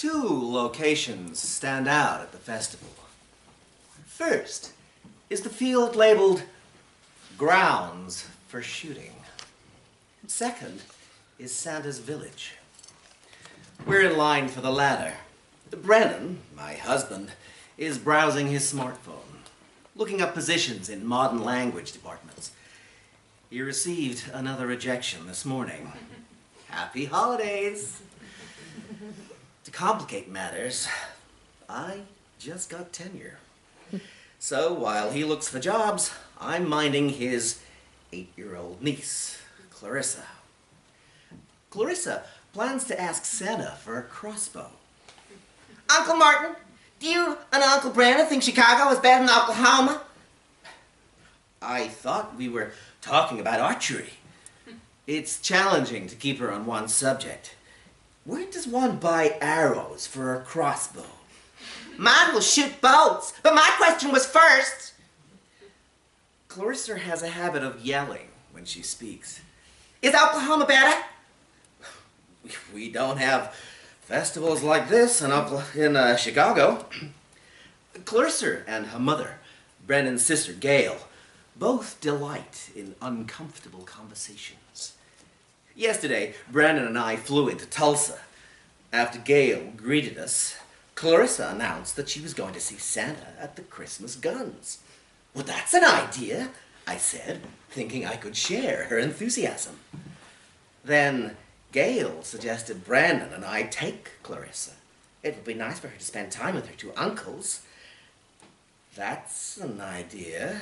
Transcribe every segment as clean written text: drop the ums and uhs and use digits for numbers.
Two locations stand out at the festival. First is the field labeled grounds for shooting. Second is Santa's village. We're in line for the latter. Brennan, my husband, is browsing his smartphone, looking up positions in modern language departments. He received another rejection this morning. Happy holidays! To complicate matters, I just got tenure. So while he looks for jobs, I'm minding his 8-year-old niece, Clarissa. Clarissa plans to ask Santa for a crossbow. Uncle Martin, do you and Uncle Brandon think Chicago is better than Oklahoma? I thought we were talking about archery. It's challenging to keep her on one subject. Where does one buy arrows for a crossbow? Mine will shoot boats, but my question was first. Clarissa has a habit of yelling when she speaks. Is Oklahoma better? We don't have festivals like this in Chicago. Clarissa and her mother, Brennan's sister Gail, both delight in uncomfortable conversations. Yesterday, Brandon and I flew into Tulsa. After Gail greeted us, Clarissa announced that she was going to see Santa at the Christmas Guns. Well, that's an idea, I said, thinking I could share her enthusiasm. Then Gail suggested Brandon and I take Clarissa. It would be nice for her to spend time with her two uncles. That's an idea,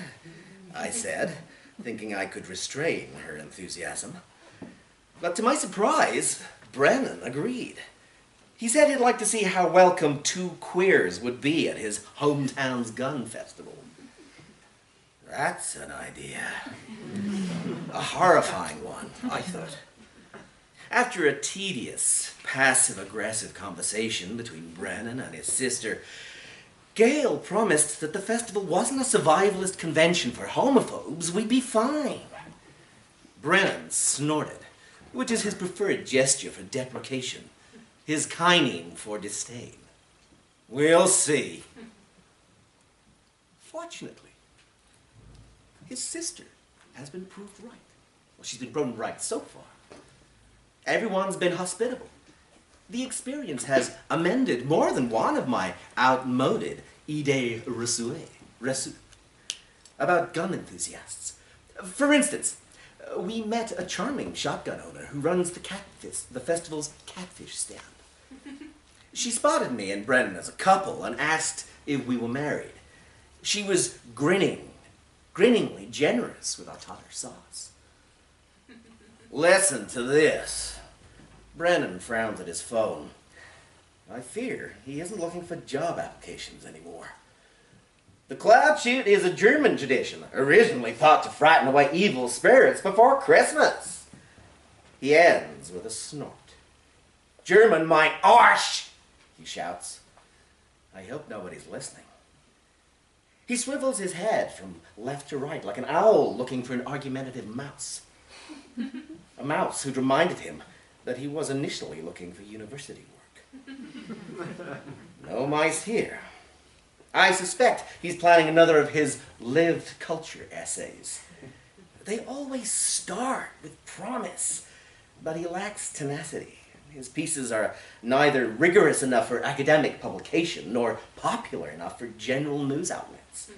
I said, thinking I could restrain her enthusiasm. But to my surprise, Brennan agreed. He said he'd like to see how welcome two queers would be at his hometown's gun festival. That's an idea. A horrifying one, I thought. After a tedious, passive-aggressive conversation between Brennan and his sister, Gail promised that the festival wasn't a survivalist convention for homophobes. We'd be fine. Brennan snorted, which is his preferred gesture for deprecation, his kyneme for disdain. We'll see. Fortunately, his sister has been proved right. Well, she's been proven right so far. Everyone's been hospitable. The experience has amended more than one of my outmoded idées reçues about gun enthusiasts. For instance, we met a charming shotgun owner who runs the festival's catfish stand. She spotted me and Brennan as a couple and asked if we were married. She was grinningly generous with our tartar sauce. Listen to this. Brennan frowns at his phone. I fear he isn't looking for job applications anymore. The cloud shoot is a German tradition, originally thought to frighten away evil spirits before Christmas. He ends with a snort. German mein Arsch, he shouts. I hope nobody's listening. He swivels his head from left to right like an owl looking for an argumentative mouse. A mouse who'd reminded him that he was initially looking for university work. No mice here. I suspect he's planning another of his lived culture essays. They always start with promise, but he lacks tenacity. His pieces are neither rigorous enough for academic publication nor popular enough for general news outlets.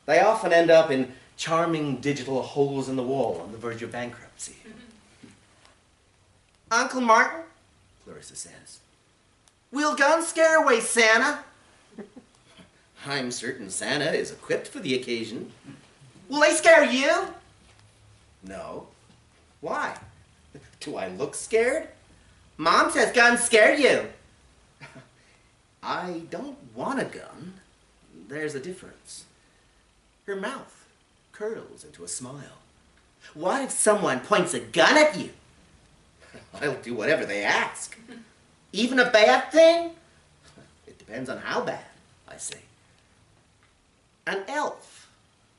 They often end up in charming digital holes in the wall on the verge of bankruptcy. Uncle Martin, Clarissa says. will guns scare away Santa? I'm certain Santa is equipped for the occasion. Will they scare you? No. Why? Do I look scared? Mom says guns scare you. I don't want a gun. There's a difference. Her mouth curls into a smile. What if someone points a gun at you? I'll do whatever they ask. Even a bad thing? It depends on how bad, I say. An elf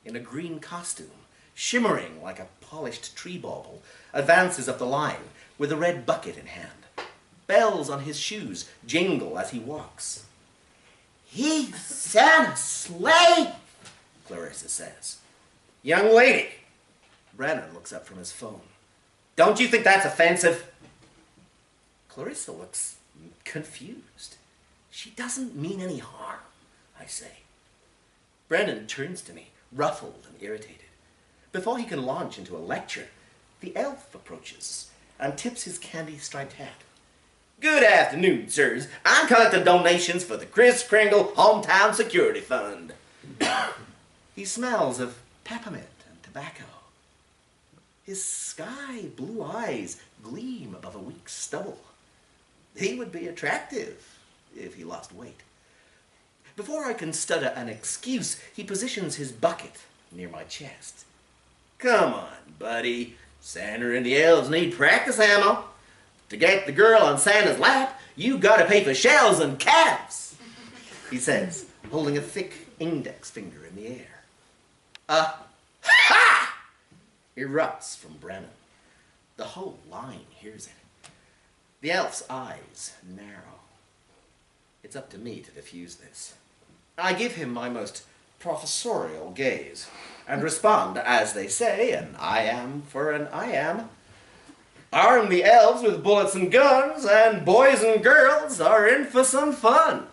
in a green costume, shimmering like a polished tree bauble, advances up the line with a red bucket in hand. Bells on his shoes jingle as he walks. He's Santa's slave, Clarissa says. Young lady. Brennan looks up from his phone. Don't you think that's offensive? Clarissa looks confused. She doesn't mean any harm, I say. Brennan turns to me, ruffled and irritated. Before he can launch into a lecture, the elf approaches and tips his candy-striped hat. Good afternoon, sirs. I'm collecting donations for the Kris Kringle Hometown Security Fund. He smells of peppermint and tobacco. His sky blue eyes gleam above a weak stubble. He would be attractive if he lost weight. Before I can stutter an excuse, he positions his bucket near my chest. Come on, buddy. Santa and the elves need practice ammo. To get the girl on Santa's lap, you gotta pay for shells and calves, he says, holding a thick index finger in the air. Ha! Erupts from Brennan. The whole line hears it. The elf's eyes narrow. It's up to me to diffuse this. I give him my most professorial gaze and respond, as they say, an I am for an I am. Arm the elves with bullets and guns, and boys and girls are in for some fun.